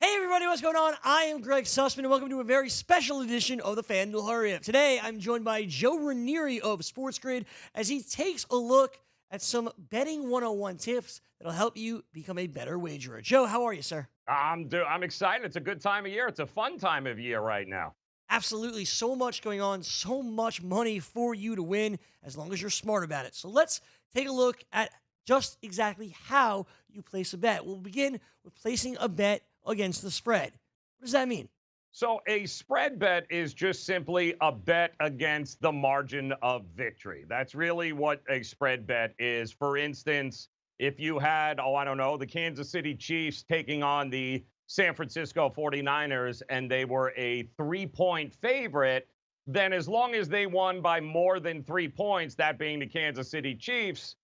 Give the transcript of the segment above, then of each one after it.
Hey everybody, what's going on? I am Greg Sussman, and welcome to a very special edition of the FanDuel Hurry Up. Today, I'm joined by Joe Ranieri of Sports Grid as he takes a look at some betting 101 tips that'll help you become a better wagerer. Joe, how are you, sir? I'm excited. It's a good time of year. It's a fun time of year right now. Absolutely, so much going on, so much money for you to win as long as you're smart about it. So let's take a look at just exactly how you place a bet. We'll begin with placing a bet against the spread. What does that mean? So a spread bet is just simply a bet against the margin of victory. That's really what a spread bet is. For instance, if you had, I don't know, the Kansas City Chiefs taking on the San Francisco 49ers and they were a 3-point favorite, then as long as they won by more than 3 points, that being the Kansas City Chiefs,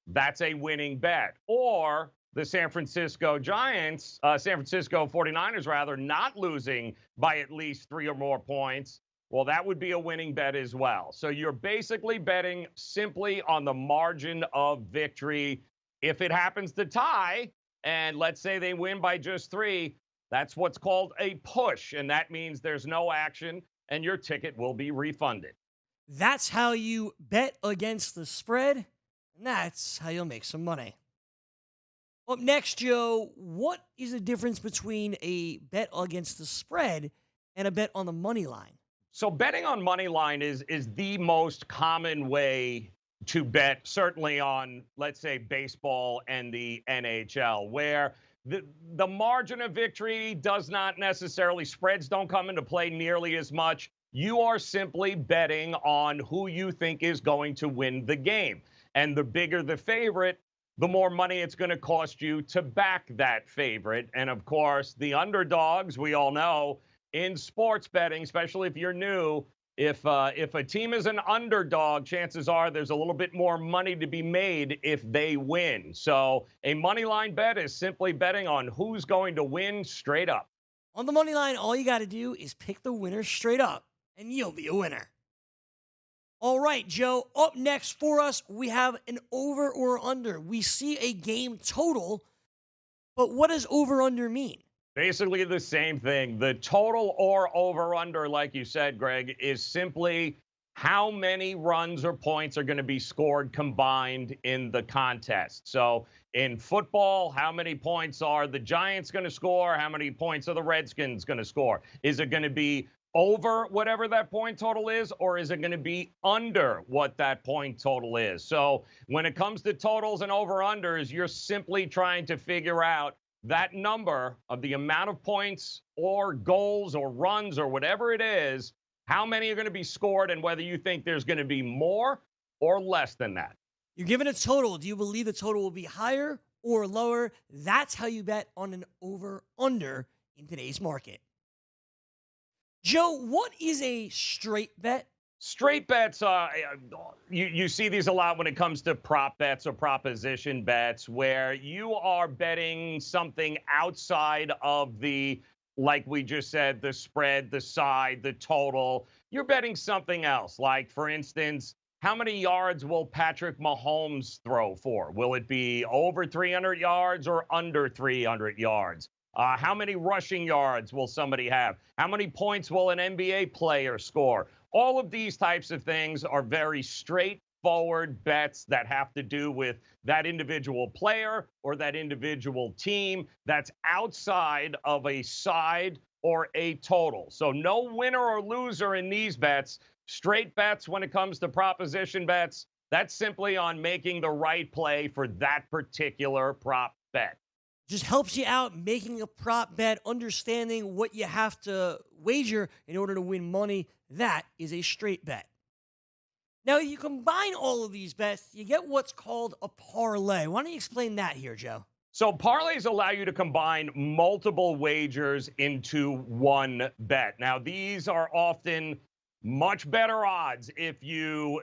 that's a winning bet. Or the San Francisco 49ers, rather, not losing by at least 3 or more points. Well, that would be a winning bet as well. So you're basically betting simply on the margin of victory. If it happens to tie, and let's say they win by just three, that's what's called a push. And that means there's no action and your ticket will be refunded. That's how you bet against the spread, and that's how you'll make some money. Up next, Joe, what is the difference between a bet against the spread and a bet on the money line? So betting on money line is the most common way to bet, certainly on, let's say, baseball and the NHL, where the margin of victory does not necessarily, spreads don't come into play nearly as much. You are simply betting on who you think is going to win the game. And the bigger the favorite, the more money it's going to cost you to back that favorite. And of course, the underdogs, we all know, in sports betting, especially if you're new, if a team is an underdog, chances are there's a little bit more money to be made if they win. So a money line bet is simply betting on who's going to win straight up. On the money line, all you got to do is pick the winner straight up, and you'll be a winner. All right, Joe, up next for us, we have an over or under. We see a game total, but what does over under mean? Basically the same thing. The total or over under, like you said, Greg, is simply how many runs or points are going to be scored combined in the contest. So in football, how many points are the Giants going to score? How many points are the Redskins going to score? Is it going to be over whatever that point total is, or is it going to be under what that point total is? So when it comes to totals and over-unders, you're simply trying to figure out that number of the amount of points or goals or runs or whatever it is, how many are going to be scored and whether you think there's going to be more or less than that. You're given a total. Do you believe the total will be higher or lower? That's how you bet on an over under in today's market. Joe, what is a straight bet? Straight bets, you see these a lot when it comes to prop bets or proposition bets, where you are betting something outside of the, like we just said, the spread, the side, the total. You're betting something else. Like, for instance, how many yards will Patrick Mahomes throw for? Will it be over 300 yards or under 300 yards? How many rushing yards will somebody have? How many points will an NBA player score? All of these types of things are very straightforward bets that have to do with that individual player or that individual team that's outside of a side or a total. So no winner or loser in these bets. Straight bets when it comes to proposition bets, that's simply on making the right play for that particular prop bet. Just helps you out making a prop bet, understanding what you have to wager in order to win money. That is a straight bet. Now, if you combine all of these bets, you get what's called a parlay. Why don't you explain that here, Joe? So parlays allow you to combine multiple wagers into one bet. Now, these are often much better odds if you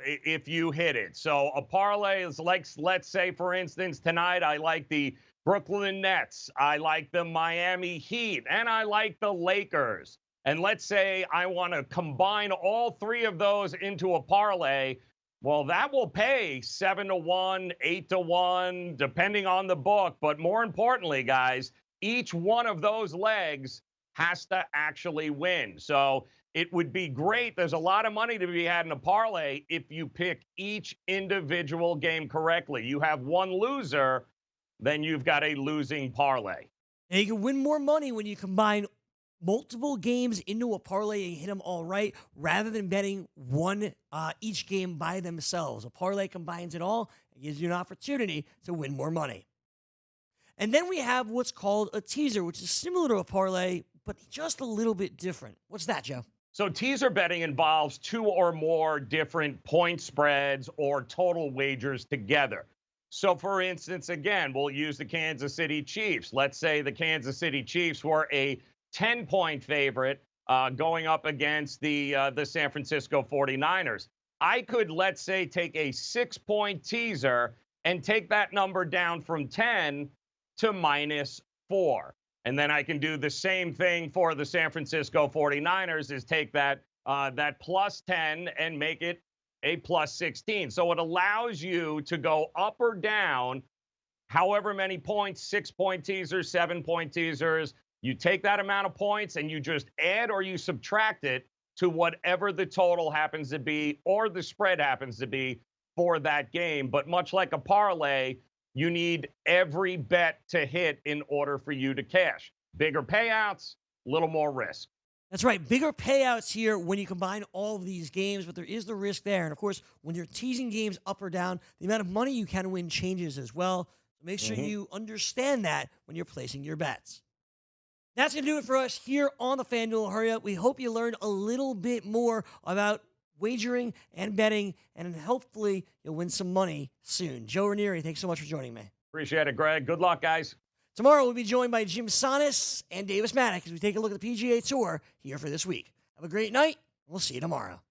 hit it. So a parlay is like, let's say, for instance, tonight I like the Brooklyn Nets, I like the Miami Heat, and I like the Lakers. And let's say I want to combine all three of those into a parlay. Well, that will pay 7 to 1, 8 to 1, depending on the book. But more importantly, guys, each one of those legs has to actually win. So it would be great. There's a lot of money to be had in a parlay if you pick each individual game correctly. You have one loser, then you've got a losing parlay. And you can win more money when you combine multiple games into a parlay and hit them all right, rather than betting one each game by themselves. A parlay combines it all and gives you an opportunity to win more money. And then we have what's called a teaser, which is similar to a parlay, but just a little bit different. What's that, Joe? So teaser betting involves two or more different point spreads or total wagers together. So for instance, again, we'll use the Kansas City Chiefs. Let's say the Kansas City Chiefs were a 10-point favorite going up against the San Francisco 49ers. I could, let's say, take a 6-point teaser and take that number down from 10 to -4. And then I can do the same thing for the San Francisco 49ers, is take that +10 and make it a +16. So it allows you to go up or down however many points, 6-point teasers, 7-point teasers. You take that amount of points and you just add or you subtract it to whatever the total happens to be or the spread happens to be for that game. But much like a parlay, you need every bet to hit in order for you to cash. Bigger payouts, a little more risk. That's right. Bigger payouts here when you combine all of these games, but there is the risk there. And of course, when you're teasing games up or down, the amount of money you can win changes as well. So make sure you understand that when you're placing your bets. That's going to do it for us here on the FanDuel Hurry Up. We hope you learned a little bit more about wagering and betting, and hopefully you'll win some money soon. Joe Ranieri, thanks so much for joining me. Appreciate it, Greg. Good luck, guys. Tomorrow we'll be joined by Jim Sonis and Davis Maddock as we take a look at the PGA Tour here for this week. Have a great night. We'll see you tomorrow.